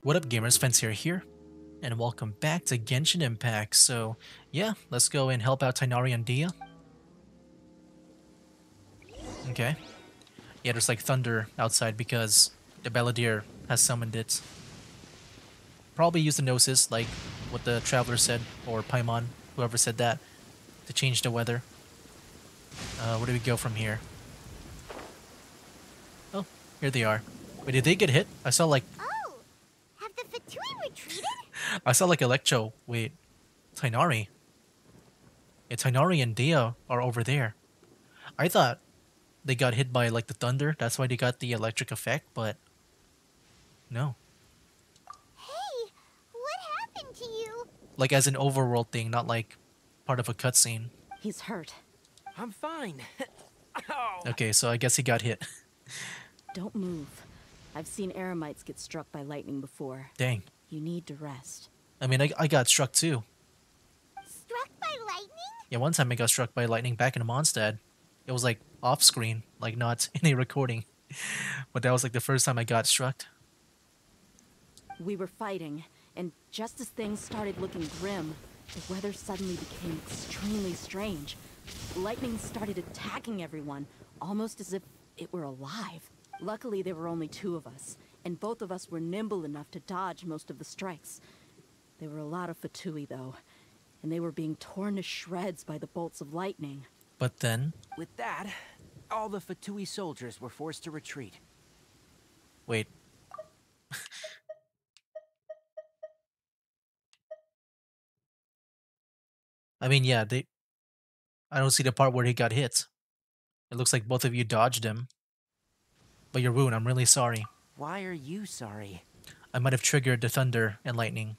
What up gamers, Fancier here, and welcome back to Genshin Impact. So yeah, let's go and help out Tighnari and Dia. Okay. Yeah, there's like thunder outside because the Balladeer has summoned it. Probably use the Gnosis, like what the Traveler said, or Paimon, whoever said that, to change the weather. Where do we go from here? Oh, here they are. Wait, did they get hit? Oh, have the Fatui retreated? I saw like Electro. Wait, Tighnari. Yeah, Tighnari and Dia are over there. I thought they got hit by like the thunder. That's why they got the electric effect, but no. Hey, what happened to you? Like as an overworld thing, not like part of a cutscene. He's hurt. I'm fine. Oh. Okay, so I guess he got hit. Don't move. I've seen Eremites get struck by lightning before. Dang. You need to rest. I mean, I got struck too. Struck by lightning? Yeah, one time I got struck by lightning back in Mondstadt. It was like off screen, like not in a recording. But that was like the first time I got struck. We were fighting, and just as things started looking grim, the weather suddenly became extremely strange. Lightning started attacking everyone, almost as if it were alive. Luckily, there were only two of us, and both of us were nimble enough to dodge most of the strikes. There were a lot of Fatui, though, and they were being torn to shreds by the bolts of lightning. But then, With that, all the Fatui soldiers were forced to retreat. wait. I mean, yeah, I don't see the part where he got hit. It looks like both of you dodged him. But your wound, I'm really sorry. Why are you sorry? I might have triggered the thunder and lightning.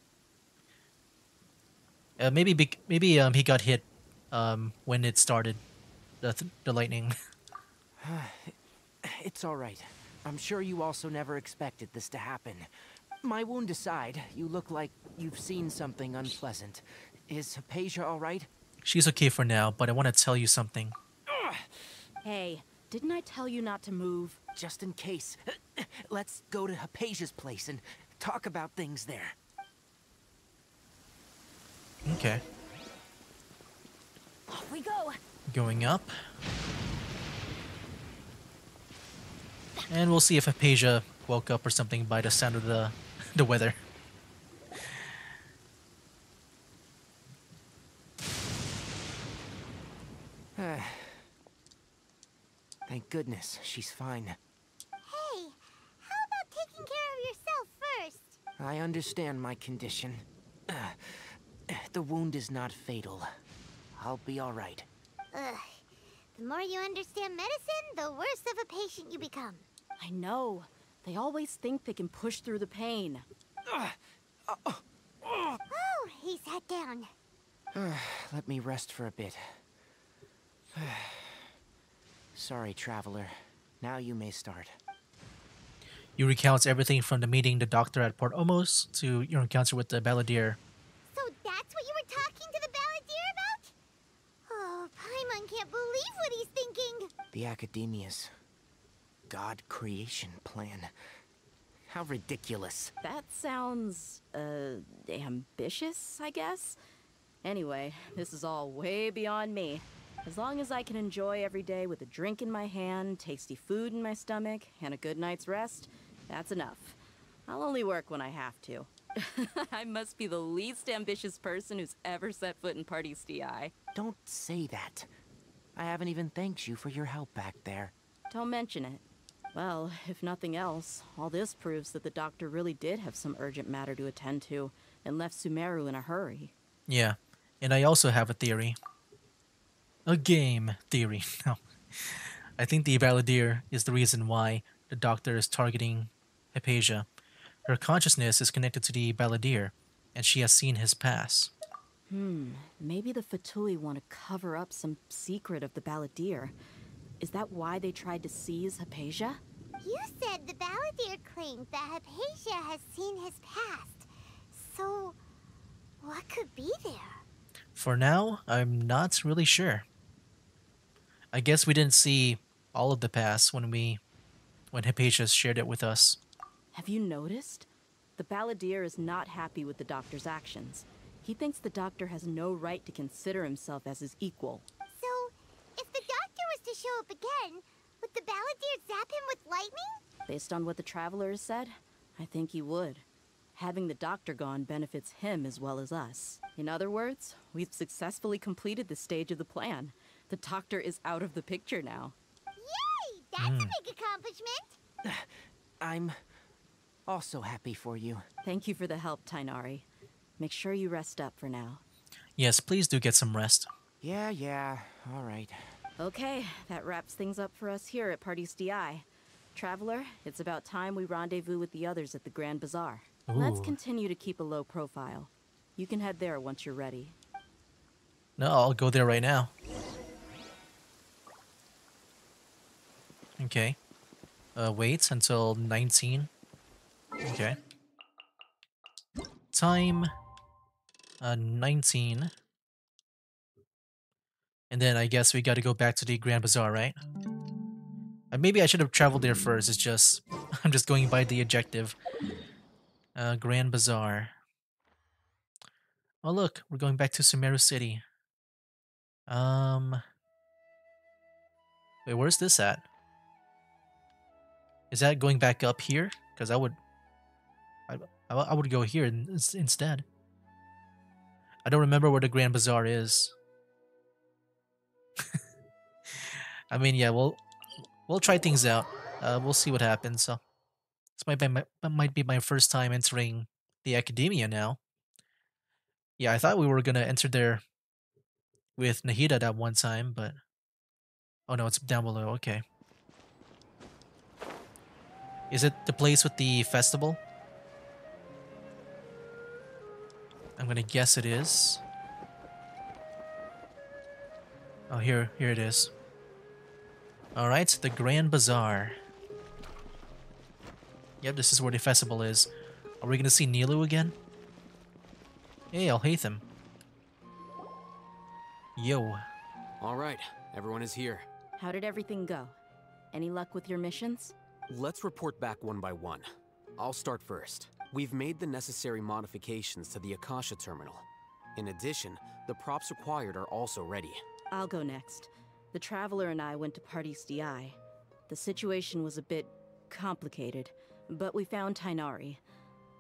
Maybe he got hit when it started the lightning. It's all right. I'm sure you also never expected this to happen. My wound aside, you look like you've seen something unpleasant. Is Hypatia all right? She's okay for now, but I want to tell you something. Hey, didn't I tell you not to move? Just in case, let's go to Hypatia's place and talk about things there. Okay, Off we go! going up. And we'll see if Hypatia woke up or something by the sound of the weather. Thank goodness, she's fine. Hey, how about taking care of yourself first? I understand my condition. The wound is not fatal. I'll be all right. Ugh. The more you understand medicine, the worse of a patient you become. I know. They always think they can push through the pain. Oh, he sat down. Let me rest for a bit. Sorry, Traveler. Now you may start. You recount everything from the meeting the doctor at Port Omos to your encounter with the Balladeer. So that's what you were talking to the Balladeer about? Oh, Paimon can't believe what he's thinking. The Academia's God creation plan. How ridiculous. That sounds, ambitious, I guess? Anyway, this is all way beyond me. As long as I can enjoy every day with a drink in my hand, tasty food in my stomach, and a good night's rest, that's enough. I'll only work when I have to. I must be the least ambitious person who's ever set foot in Party's DI. Don't say that. I haven't even thanked you for your help back there. Don't mention it. Well, if nothing else, all this proves that the doctor really did have some urgent matter to attend to, and left Sumeru in a hurry. Yeah, and I also have a theory. A game theory. No. I think the Balladeer is the reason why the doctor is targeting Hypatia. Her consciousness is connected to the Balladeer, and she has seen his past. Maybe the Fatui want to cover up some secret of the Balladeer. Is that why they tried to seize Hypatia? You said the Balladeer claimed that Hypatia has seen his past. So, what could be there? For now, I'm not really sure. I guess we didn't see all of the past when Hypatia shared it with us. Have you noticed? The Balladeer is not happy with the Doctor's actions. He thinks the Doctor has no right to consider himself as his equal. So, if the Doctor was to show up again, would the Balladeer zap him with lightning? Based on what the Traveler has said, I think he would. Having the Doctor gone benefits him as well as us. In other words, we've successfully completed this stage of the plan. The Doctor is out of the picture now. Yay! That's a big accomplishment! I'm also happy for you. Thank you for the help, Tainari. Make sure you rest up for now. Yes, please do get some rest. Yeah, all right. Okay, that wraps things up for us here at Parties DI. Traveler, it's about time we rendezvous with the others at the Grand Bazaar. Let's Ooh. continue to keep a low profile. You can head there once you're ready. No, I'll go there right now. Okay. Wait until 19. Okay. Time 19. And then I guess we gotta go back to the Grand Bazaar, right? Maybe I should have traveled there first. It's just I'm just going by the objective. Grand Bazaar. Oh look, we're going back to Sumeru City. Wait, where's this at? Is that going back up here? Because I would go here instead. I don't remember where the Grand Bazaar is. I mean, yeah, we'll try things out. We'll see what happens. So this might be my first time entering the academia now. Yeah, I thought we were gonna enter there with Nahida that one time, but oh no, it's down below. Okay. Is it the place with the festival? I'm gonna guess it is. Oh, here it is. All right, the Grand Bazaar. Yep, this is where the festival is. Are we gonna see Nilu again? Hey, Alhaitham. Yo. All right, everyone is here. How did everything go? Any luck with your missions? Let's report back one by one. I'll start first. We've made the necessary modifications to the Akasha terminal. In addition, the props required are also ready. I'll go next. The Traveler and I went to Parties DI. The situation was a bit complicated, but we found Tainari.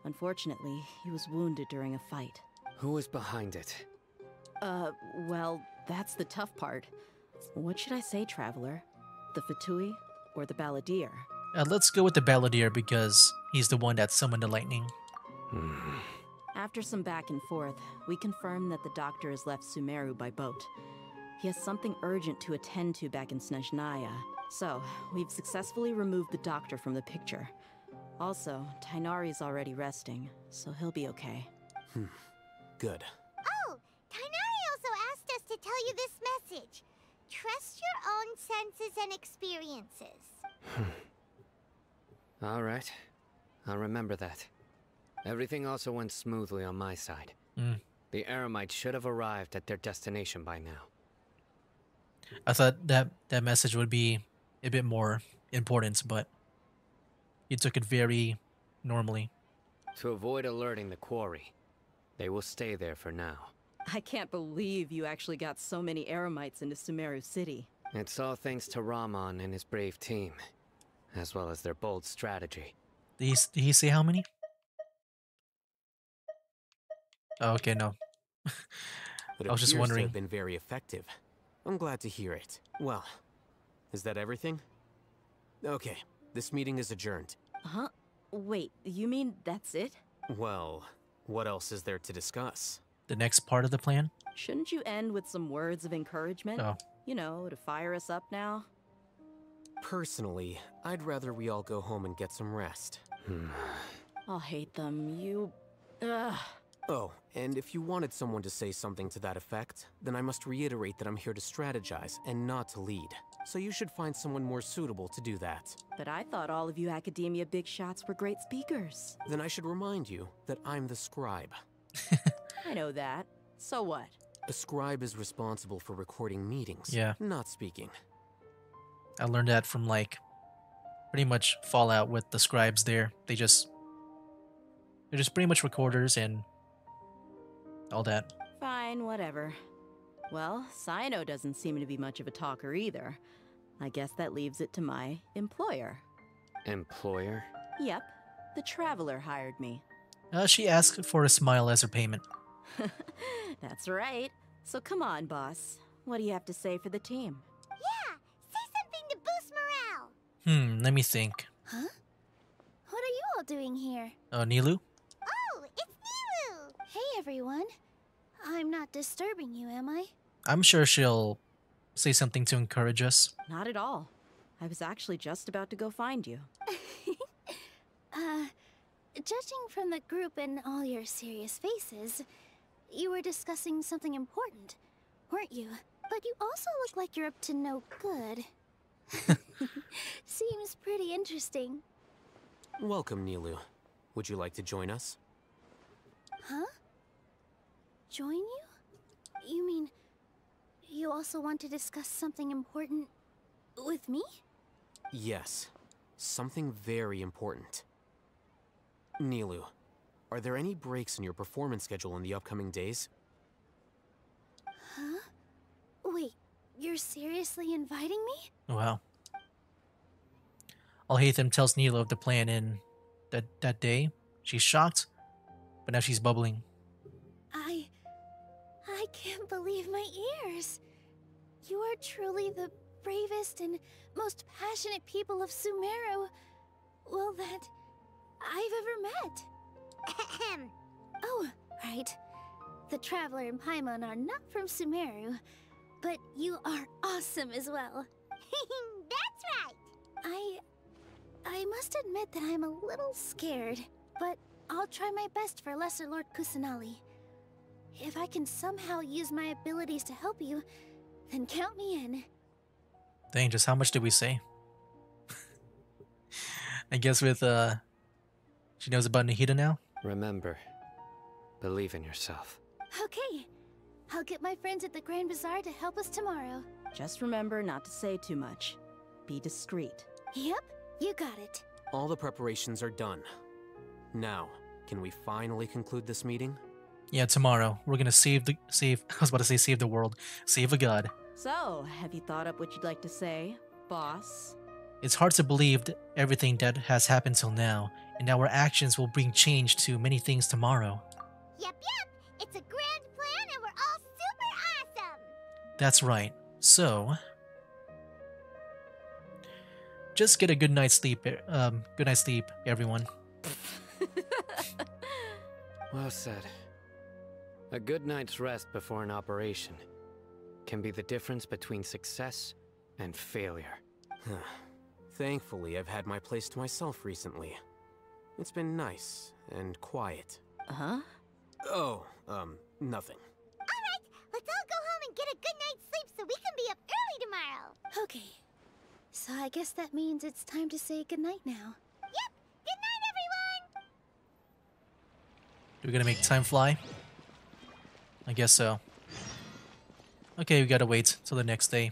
Unfortunately, he was wounded during a fight. Who is behind it? Well, that's the tough part. What should I say, Traveler? The Fatui or the Balladeer? Let's go with the Balladeer because he's the one that summoned the lightning. After some back and forth, we confirmed that the Doctor has left Sumeru by boat. He has something urgent to attend to back in Snezhnaya. So, we've successfully removed the Doctor from the picture. Also, Tainari's already resting, so he'll be okay. Good. Oh, Tainari also asked us to tell you this message. Trust your own senses and experiences. All right. I'll remember that. Everything also went smoothly on my side. The Eremites should have arrived at their destination by now. I thought that message would be a bit more important, but you took it very normally. To avoid alerting the quarry, they will stay there for now. I can't believe you actually got so many Eremites into Sumeru City. It's all thanks to Rahman and his brave team, as well as their bold strategy. Did he say how many? Oh, okay, no. It I was just appears to wondering. have been very effective. I'm glad to hear it. Well, is that everything? Okay, this meeting is adjourned. Huh? Wait, you mean that's it? Well, what else is there to discuss? The next part of the plan? Shouldn't you end with some words of encouragement? Oh. You know, to fire us up now? Personally, I'd rather we all go home and get some rest. I'll hate them. You... Ugh. Oh, and if you wanted someone to say something to that effect, then I must reiterate that I'm here to strategize and not to lead. So you should find someone more suitable to do that. But I thought all of you Academia big shots were great speakers. Then I should remind you that I'm the scribe. I know that. So what? A scribe is responsible for recording meetings, Yeah. not speaking. I learned that from like pretty much Fallout with the scribes there. They just They're just pretty much recorders and all that. Fine, whatever. Well, Cyno doesn't seem to be much of a talker either. I guess that leaves it to my employer. Employer? Yep, the Traveler hired me. She asked for a smile as her payment. That's right. So come on, boss. What do you have to say for the team? Yeah, say something to boost morale. Let me think. Huh? What are you all doing here? Nilu? Oh, it's Nilu! Hey, everyone. I'm not disturbing you, am I? I'm sure she'll say something to encourage us. Not at all. I was actually just about to go find you. Judging from the group and all your serious faces, you were discussing something important, weren't you? But you also look like you're up to no good. Seems pretty interesting. Welcome, Nilu. Would you like to join us? Huh? Join you? You mean you also want to discuss something important with me? Yes. Something very important. Nilu, are there any breaks in your performance schedule in the upcoming days? Huh? Wait, you're seriously inviting me? Wow. Alhaitham tells Nilu of the plan in that day. She's shocked, but now she's bubbling. I can't believe my ears. You are truly the bravest and most passionate people of Sumeru, well, that I've ever met. Oh, right. The Traveler and Paimon are not from Sumeru, but you are awesome as well. That's right. I must admit that I'm a little scared, but I'll try my best for Lesser Lord Kusanali. If I can somehow use my abilities to help you, then count me in. Dang, just how much did we say? I guess with, she knows about Nahida now? Remember, believe in yourself. Okay. I'll get my friends at the Grand Bazaar to help us tomorrow. Just remember not to say too much. Be discreet. Yep, you got it. All the preparations are done. Now, can we finally conclude this meeting? Yeah, tomorrow. We're gonna save I was about to say save the world. Save a god. So, have you thought up what you'd like to say, boss? It's hard to believe everything that has happened till now, and our actions will bring change to many things tomorrow. Yep. It's a grand plan and we're all super awesome. That's right. So, just get a good night's sleep. Good night's sleep, everyone. Well said. A good night's rest before an operation can be the difference between success and failure. Thankfully, I've had my place to myself recently. It's been nice and quiet. Huh? Oh, nothing. Alright, let's all go home and get a good night's sleep so we can be up early tomorrow. Okay. So I guess that means it's time to say goodnight now. Yep! Good night, everyone! We're gonna make time fly? I guess so. Okay, we gotta wait till the next day.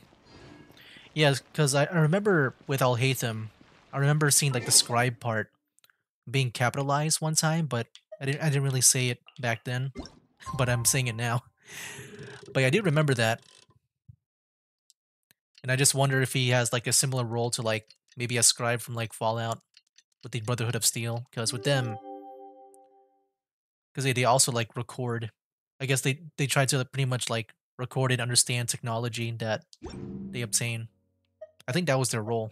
Yeah, because I remember with Alhaitham, I remember seeing like the scribe part being capitalized one time, but I didn't really say it back then. But I'm saying it now. But yeah, I do remember that. And I just wonder if he has like a similar role to like maybe a scribe from like Fallout with the Brotherhood of Steel. Because with them, because they also like record. I guess they try to pretty much like record and understand technology that they obtain. I think that was their role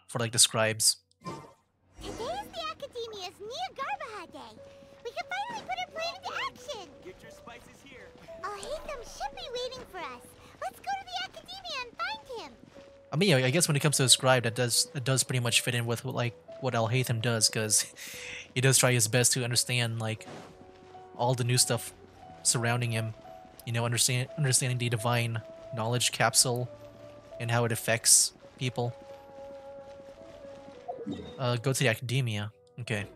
for like the scribes. Today is the Academia's Nia Garbaha Day. We can finally put our plan into action. Get your spices here. Alhaitham should be waiting for us. Let's go to the Academia and find him. I mean, yeah, I guess when it comes to a scribe, that does pretty much fit in with like what Alhaitham does, because he does try his best to understand like all the new stuff surrounding him. You know, understanding the divine knowledge capsule and how it affects people. Go to the Academia. Okay.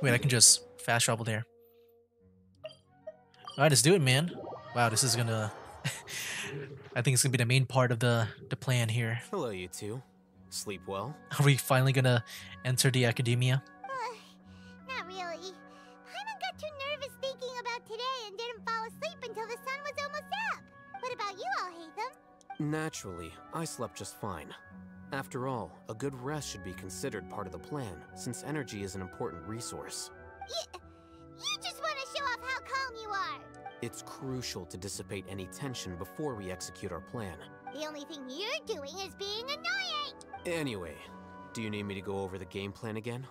Wait, I can just fast travel there. Alright, let's do it, man. Wow, this is gonna... I think it's gonna be the main part of the plan here. Hello, you two. Sleep well? Are we finally gonna enter the Academia? Naturally, I slept just fine. After all, a good rest should be considered part of the plan, since energy is an important resource. You just want to show off how calm you are. It's crucial to dissipate any tension before we execute our plan. The only thing you're doing is being annoying. Anyway, do you need me to go over the game plan again?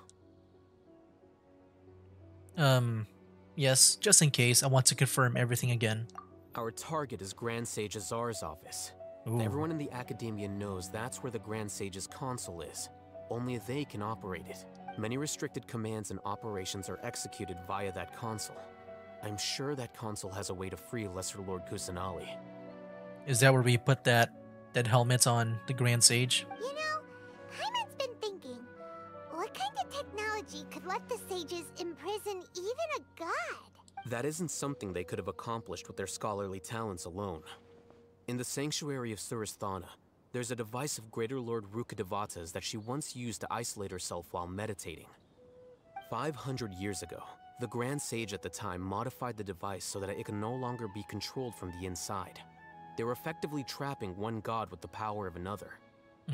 Yes, just in case, I want to confirm everything again. Our target is Grand Sage Azar's office. Ooh. Everyone in the Academia knows that's where the Grand Sage's console is. Only they can operate it. Many restricted commands and operations are executed via that console. I'm sure that console has a way to free Lesser Lord Kusanali. Is that where we put that helmet on the Grand Sage? You know, Paimon's been thinking, what kind of technology could let the sages imprison even a god? That isn't something they could have accomplished with their scholarly talents alone. In the Sanctuary of Suristhana, there's a device of Greater Lord Rukkhadevata's that she once used to isolate herself while meditating. 500 years ago, the Grand Sage at the time modified the device so that it can no longer be controlled from the inside. They were effectively trapping one god with the power of another. So,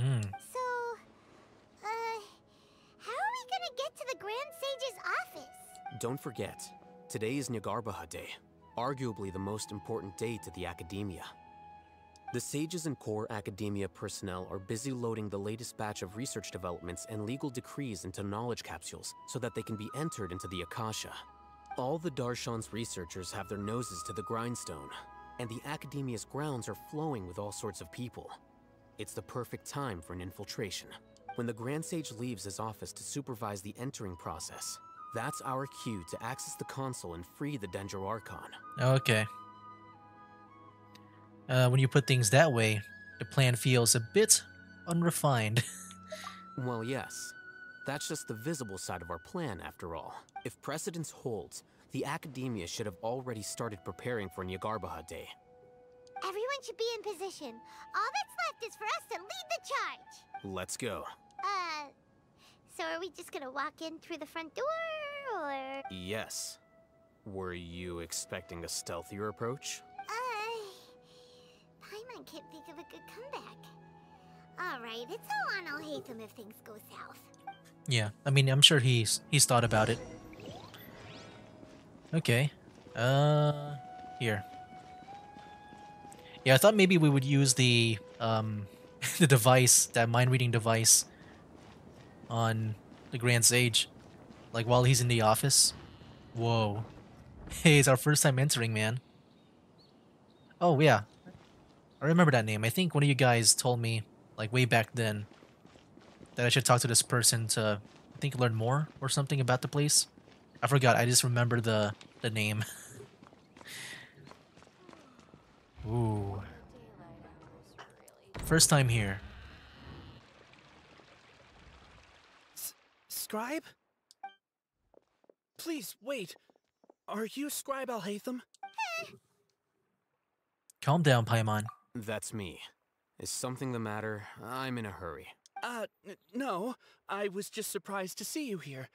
how are we gonna get to the Grand Sage's office? Don't forget, today is Nyargarbaha Day, arguably the most important day to the Academia. The sages and core Academia personnel are busy loading the latest batch of research developments and legal decrees into knowledge capsules so that they can be entered into the Akasha. All the Darshan's researchers have their noses to the grindstone, and the Academia's grounds are flowing with all sorts of people. It's the perfect time for an infiltration. When the Grand Sage leaves his office to supervise the entering process, that's our cue to access the console and free the Dendro Archon. Okay. When you put things that way, the plan feels a bit unrefined. Well, yes. That's just the visible side of our plan, after all. If precedence holds, the Academia should have already started preparing for Nyargarbaha Day. Everyone should be in position. All that's left is for us to lead the charge. Let's go. So are we just gonna walk in through the front door, or? Yes. Were you expecting a stealthier approach? Paimon can't think of a good comeback. Alright, it's all on Alhaitham if things go south. Yeah, I mean, I'm sure he's thought about it. Okay. Here. Yeah, I thought maybe we would use the the device, that mind-reading device on the Grand Sage, like while he's in the office. Whoa. Hey, it's our first time entering, man. Oh, yeah. I remember that name. I think one of you guys told me, like way back then, that I should talk to this person to, I think, learn more or something about the place. I forgot. I just remember the name. Ooh. First time here. Scribe? Please, wait. Are you Scribe Alhaitham? Calm down, Paimon. That's me. Is something the matter? I'm in a hurry. No. I was just surprised to see you here.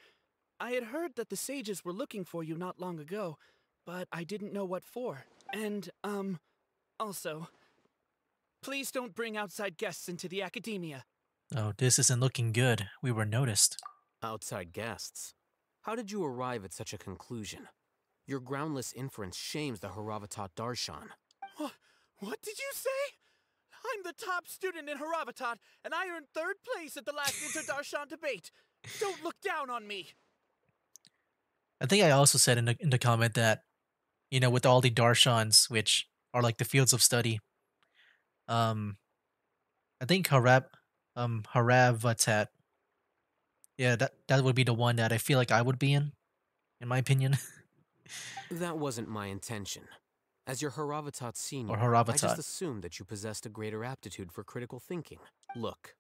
I had heard that the sages were looking for you not long ago, but I didn't know what for. And, also, please don't bring outside guests into the Academia. Oh, this isn't looking good. We were noticed. Outside guests? How did you arrive at such a conclusion? Your groundless inference shames the Haravatat Darshan. What did you say? I'm the top student in Haravatat, and I earned 3rd place at the last Inter-Darshan debate. Don't look down on me. I think I also said in the comment that, you know, with all the Darshans, which are like the fields of study, I think Haravatat, yeah, that would be the one that I feel like I would be in my opinion. That wasn't my intention. As your Haravatat senior, Or Haravatat. I just assumed that you possessed a greater aptitude for critical thinking. Look,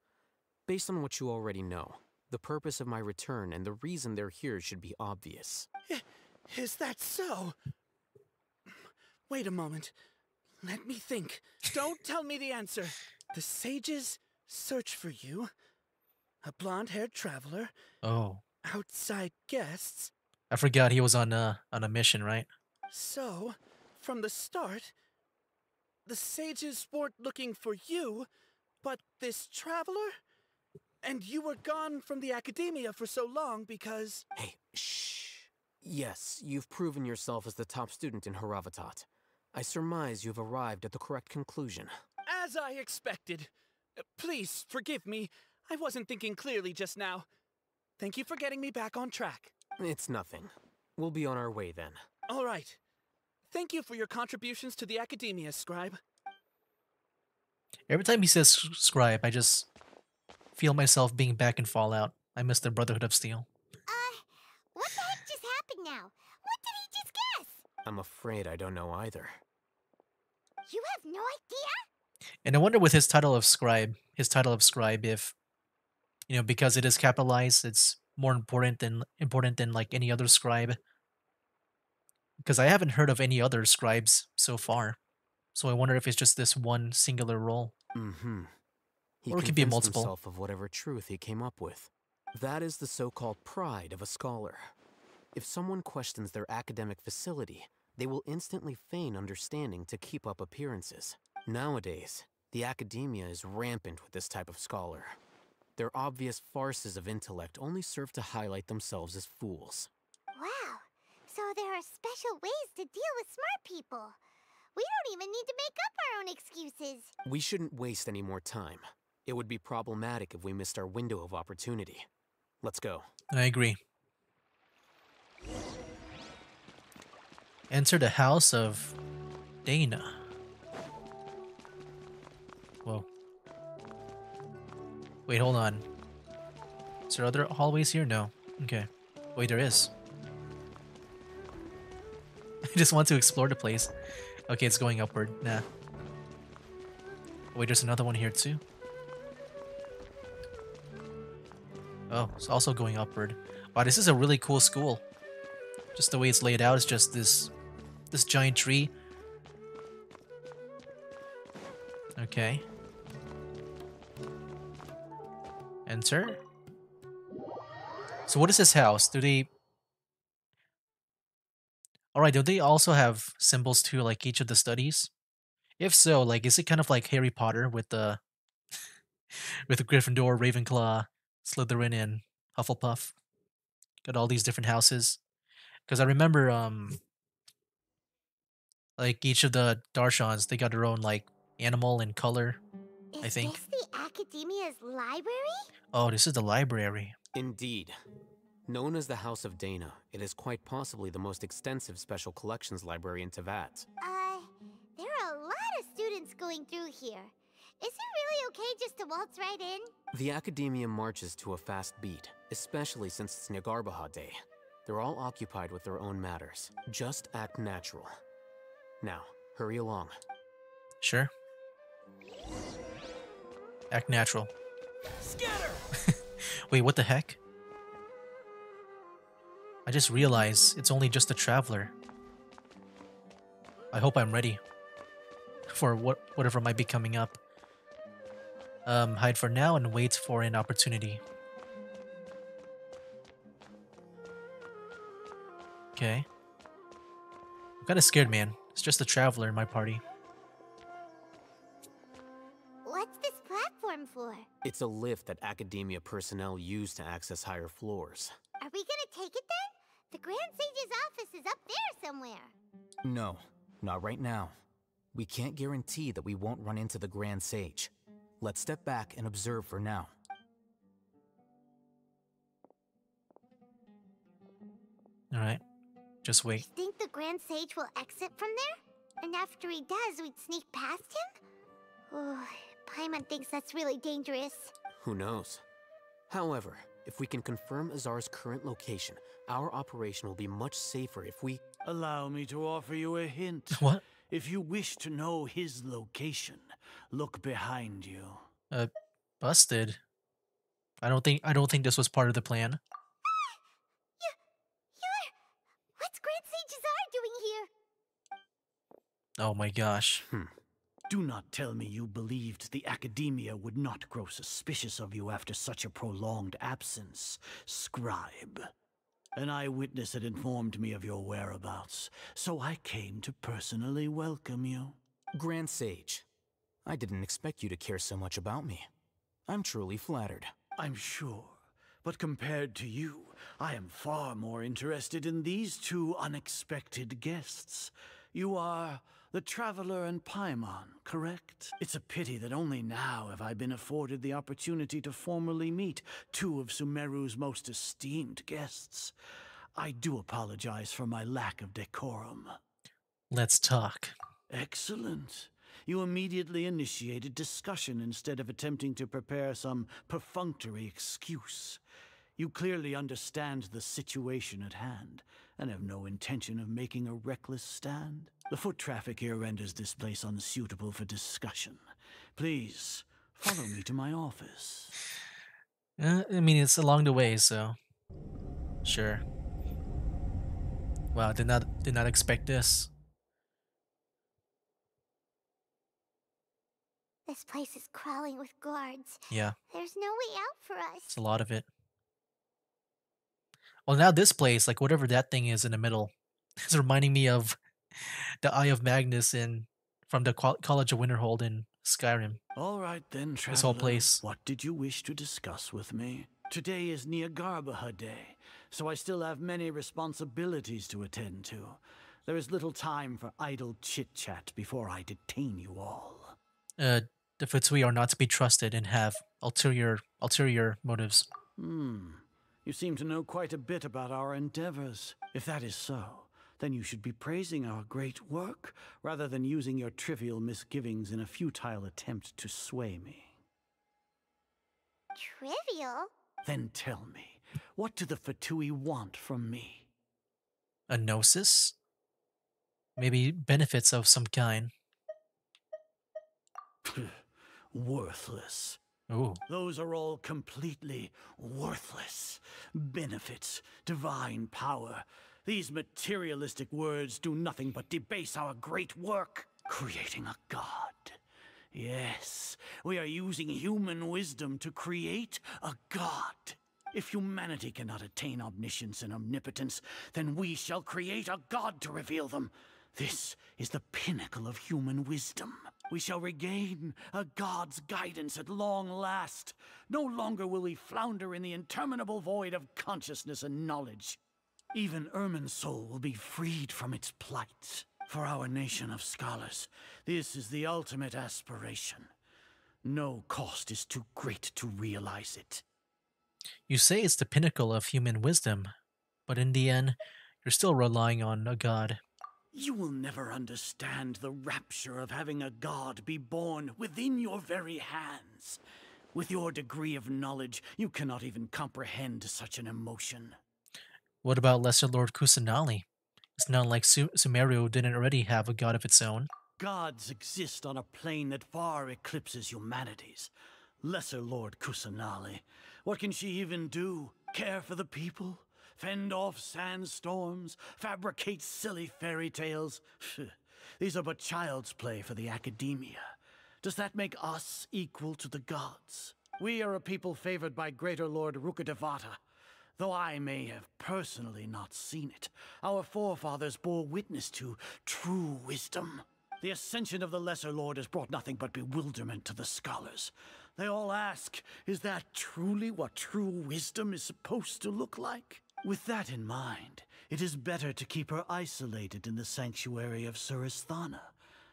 based on what you already know, the purpose of my return and the reason they're here should be obvious. Is that so? Wait a moment. Let me think. Don't tell me the answer. The sages search for you. A blonde-haired traveler. Oh, Outside guests. I forgot he was on a mission, right? So, from the start, the sages weren't looking for you, but this traveler? And you were gone from the academia for so long because... Hey, shh. Yes, you've proven yourself as the top student in Haravatat. I surmise you've arrived at the correct conclusion. As I expected. Please, forgive me. I wasn't thinking clearly just now. Thank you for getting me back on track. It's nothing. We'll be on our way then. All right. Thank you for your contributions to the academia, Scribe. Every time he says scribe, I just feel myself being back in Fallout. I miss the Brotherhood of Steel. What the heck just happened now? What did he just guess? I'm afraid I don't know either. You have no idea? And I wonder with his title of scribe, if, you know, because it is capitalized, it's more important than like any other scribe. Because I haven't heard of any other scribes so far. So I wonder if it's just this one singular role. Mm-hmm. He Or it could be convinced multiple. himself of whatever truth he came up with. That is the so-called pride of a scholar. If someone questions their academic facility, they will instantly feign understanding to keep up appearances. Nowadays, the academia is rampant with this type of scholar. Their obvious farces of intellect only serve to highlight themselves as fools. Wow. So there are special ways to deal with smart people. We don't even need to make up our own excuses. We shouldn't waste any more time. It would be problematic if we missed our window of opportunity. Let's go. I agree. Enter the house of Dana. Whoa. Wait, hold on. Is there other hallways here? No. Okay. Wait, there is. I just want to explore the place. Okay, it's going upward. Nah. Wait, there's another one here too. Oh, it's also going upward. Wow, this is a really cool school. Just the way it's laid out is just this giant tree. Okay. Enter. So what is this house? Do they... Alright, do they also have symbols too, like each of the studies? If so, like, is it kind of like Harry Potter with the... with the Gryffindor, Ravenclaw, Slytherin, and Hufflepuff? Got all these different houses. Because I remember, like, each of the Darshans, they got their own, like, animal and color, I think. Is this the Academia's library? Oh, this is the library. Indeed. Known as the House of Dana, it is quite possibly the most extensive special collections library in Teyvat. There are a lot of students going through here. Is it really okay just to waltz right in? The Academia marches to a fast beat, especially since it's Nyargarbaha Day. They're all occupied with their own matters. Just act natural. Now, hurry along. Sure. Act natural. Scatter! Wait, what the heck? I just realized it's only just a traveler. I hope I'm ready for whatever might be coming up. Hide for now and wait for an opportunity. Okay. I'm kinda scared, man. It's just a traveler in my party. What's this platform for? It's a lift that Academia personnel use to access higher floors. Are we gonna take it then? The Grand Sage's office is up there somewhere. No, not right now. We can't guarantee that we won't run into the Grand Sage. Let's step back and observe for now. Alright. Just You wait. think the Grand Sage will exit from there? And after he does, we'd sneak past him? Oh, Paimon thinks that's really dangerous. Who knows? However, if we can confirm Azar's current location, our operation will be much safer if we... Allow me to offer you a hint. What? If you wish to know his location, look behind you. Busted. I don't think this was part of the plan. What's Grand Sage Azar doing here? Oh my gosh. Do not tell me you believed the Academia would not grow suspicious of you after such a prolonged absence, Scribe. An eyewitness had informed me of your whereabouts, so I came to personally welcome you. Grand Sage, I didn't expect you to care so much about me. I'm truly flattered. I'm sure. But compared to you, I am far more interested in these two unexpected guests. You are the Traveler and Paimon, correct? It's a pity that only now have I been afforded the opportunity to formally meet two of Sumeru's most esteemed guests. I do apologize for my lack of decorum. Let's talk. Excellent. You immediately initiated discussion instead of attempting to prepare some perfunctory excuse. You clearly understand the situation at hand, and have no intention of making a reckless stand. The foot traffic here renders this place unsuitable for discussion. Please, follow me to my office. I mean, it's along the way, so... Sure. Wow, did not expect this. This place is crawling with guards. Yeah. There's no way out for us. It's a lot of it. Well, now this place, like whatever that thing is in the middle, is reminding me of the Eye of Magnus from the College of Winterhold in Skyrim. All right then, Traveler. This whole place. What did you wish to discuss with me? Today is Nyargarbaha Day, so I still have many responsibilities to attend to. There is little time for idle chit-chat before I detain you all. The Fatui are not to be trusted and have ulterior motives. You seem to know quite a bit about our endeavors. If that is so, then you should be praising our great work, rather than using your trivial misgivings in a futile attempt to sway me. Trivial? Then tell me, what do the Fatui want from me? A gnosis? Maybe benefits of some kind. Worthless. Ooh. Those are all completely worthless. Benefits, divine power. These materialistic words do nothing but debase our great work, creating a god. Yes, we are using human wisdom to create a god. If humanity cannot attain omniscience and omnipotence, then we shall create a god to reveal them. This is the pinnacle of human wisdom. We shall regain a god's guidance at long last. No longer will we flounder in the interminable void of consciousness and knowledge. Even Irminsul will be freed from its plight. For our nation of scholars, this is the ultimate aspiration. No cost is too great to realize it. You say it's the pinnacle of human wisdom, but in the end, you're still relying on a god. You will never understand the rapture of having a god be born within your very hands. With your degree of knowledge, you cannot even comprehend such an emotion. What about Lesser Lord Kusanali? It's not like Sumeru didn't already have a god of its own. Gods exist on a plane that far eclipses humanity's. Lesser Lord Kusanali, what can she even do? Care for the people? Fend off sandstorms? Fabricate silly fairy tales? These are but child's play for the academia. Does that make us equal to the gods? We are a people favored by Greater Lord Rukkhadevata. Though I may have personally not seen it, our forefathers bore witness to true wisdom. The ascension of the Lesser Lord has brought nothing but bewilderment to the scholars. They all ask, is that truly what true wisdom is supposed to look like? With that in mind, it is better to keep her isolated in the sanctuary of Suristhana,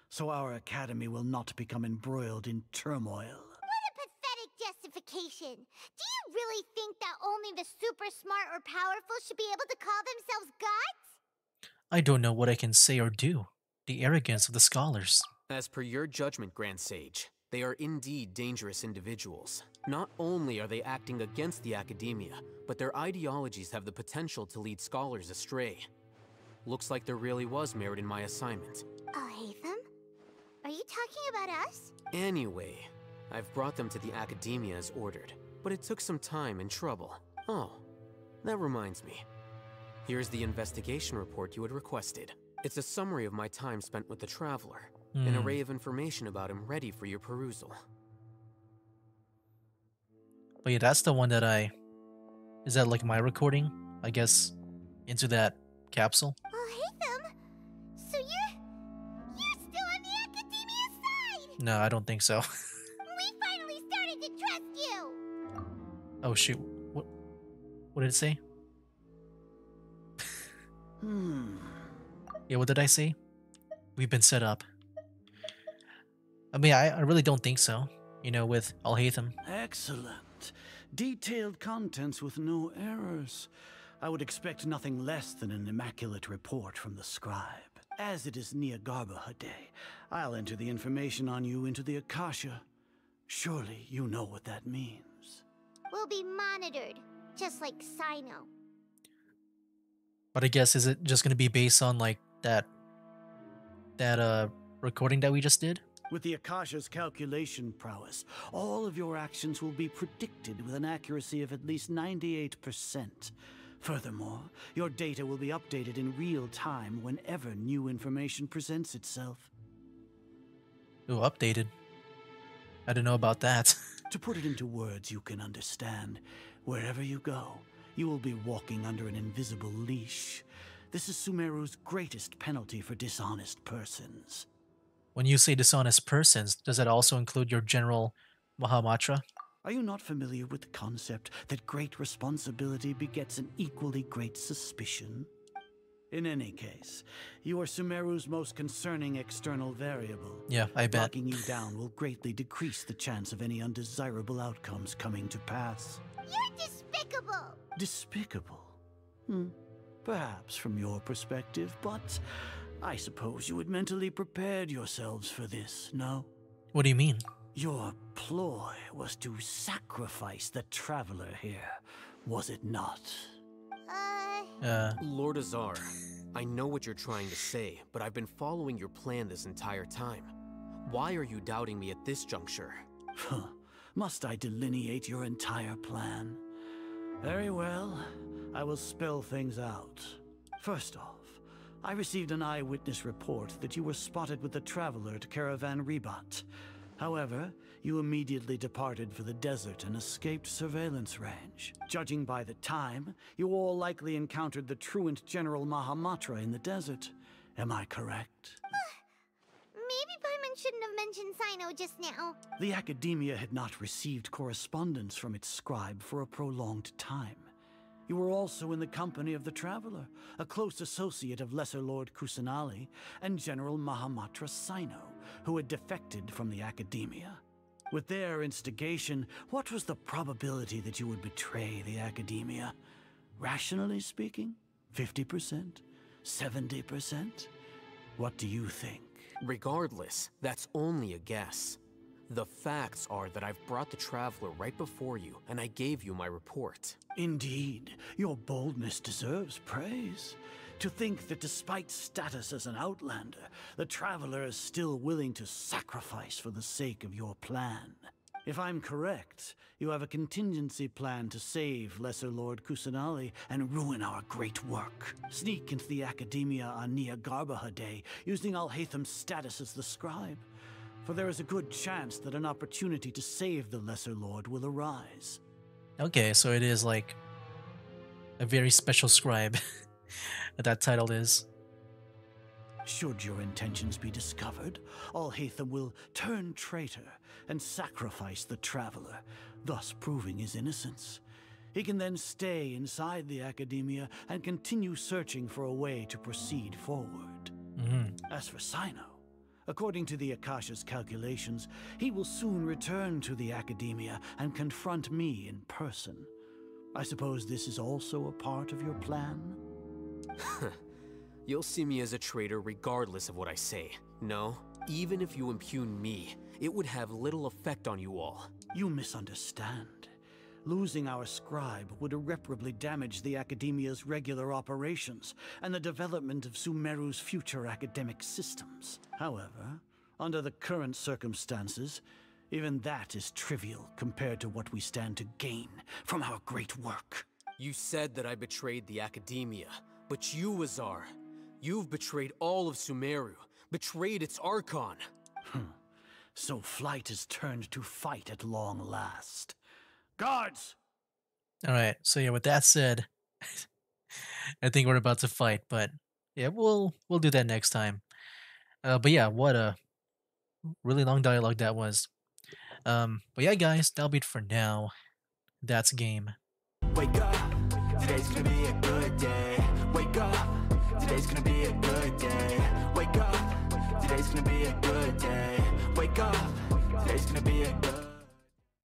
so our academy will not become embroiled in turmoil. What a pathetic justification! Do you really think that only the super smart or powerful should be able to call themselves gods? I don't know what I can say or do. The arrogance of the scholars. As per your judgment, Grand Sage, they are indeed dangerous individuals. Not only are they acting against the academia, but their ideologies have the potential to lead scholars astray. Looks like there really was merit in my assignment. Alhaitham? Are you talking about us? Anyway, I've brought them to the academia as ordered, but it took some time and trouble. Oh, that reminds me. Here's the investigation report you had requested. It's a summary of my time spent with the Traveler. An array of information about him ready for your perusal. But yeah, that's the one that Is that like my recording? I guess into that capsule? Alhaitham? So you're still in the academia? No, I don't think so. We finally started to trust you! Oh shoot. What did it say? Yeah, what did I say? We've been set up. I mean, I really don't think so. You know, with Alhaitham. Excellent. Detailed contents with no errors. I would expect nothing less than an immaculate report from the scribe. As it is Nyagarbha Day, I'll enter the information on you into the Akasha. Surely you know what that means. We'll be monitored, just like Sino. But I guess, is it just going to be based on like that recording that we just did? With the Akasha's calculation prowess, all of your actions will be predicted with an accuracy of at least 98%. Furthermore, your data will be updated in real time whenever new information presents itself. Ooh, updated. I don't know about that. To put it into words you can understand, wherever you go, you will be walking under an invisible leash. This is Sumeru's greatest penalty for dishonest persons. When you say dishonest persons, does that also include your General Mahamatra? Are you not familiar with the concept that great responsibility begets an equally great suspicion? In any case, you are Sumeru's most concerning external variable. Yeah, I bet. Locking you down will greatly decrease the chance of any undesirable outcomes coming to pass. You're despicable! Despicable? Perhaps from your perspective, but I suppose you had mentally prepared yourselves for this, no? What do you mean? Your ploy was to sacrifice the traveler here, was it not? Lord Azar, I know what you're trying to say, but I've been following your plan this entire time. Why are you doubting me at this juncture? Must I delineate your entire plan? Very well, I will spell things out. First off, I received an eyewitness report that you were spotted with the traveler to Caravan Ribat. However, you immediately departed for the desert and escaped surveillance range. Judging by the time, you all likely encountered the truant General Mahamatra in the desert. Am I correct? Maybe Paimon shouldn't have mentioned Sino just now. The Academia had not received correspondence from its scribe for a prolonged time. You were also in the company of the Traveler, a close associate of Lesser Lord Kusanali and General Mahamatra Sino, who had defected from the Academia. With their instigation, what was the probability that you would betray the Academia? Rationally speaking, 50%? 70%? What do you think? Regardless, that's only a guess. The facts are that I've brought the Traveler right before you, and I gave you my report. Indeed, your boldness deserves praise. To think that despite status as an outlander, the Traveler is still willing to sacrifice for the sake of your plan. If I'm correct, you have a contingency plan to save Lesser Lord Kusanali and ruin our great work. Sneak into the Academia on Nyagarbha Day, using Alhaitham's status as the scribe. For there is a good chance that an opportunity to save the Lesser Lord will arise. Okay, so it is like a very special scribe. That title is. Should your intentions be discovered, Alhaitham will turn traitor and sacrifice the Traveler, thus proving his innocence. He can then stay inside the Academia and continue searching for a way to proceed forward. As for Sino, according to the Akasha's calculations, he will soon return to the Academia and confront me in person. I suppose this is also a part of your plan? You'll see me as a traitor regardless of what I say. No, even if you impugn me, it would have little effect on you all. You misunderstand. Losing our scribe would irreparably damage the Academia's regular operations and the development of Sumeru's future academic systems. However, under the current circumstances, even that is trivial compared to what we stand to gain from our great work. You said that I betrayed the Academia, but you, Azar, you've betrayed all of Sumeru, betrayed its Archon. So flight has turned to fight at long last. Guards! Alright, so yeah, with that said, I think we're about to fight, but yeah, we'll do that next time. But yeah, what a Really long dialogue that was. But yeah, guys, that'll be it for now. That's game. Wake up, today's gonna be a good day. Wake up, today's gonna be a good day.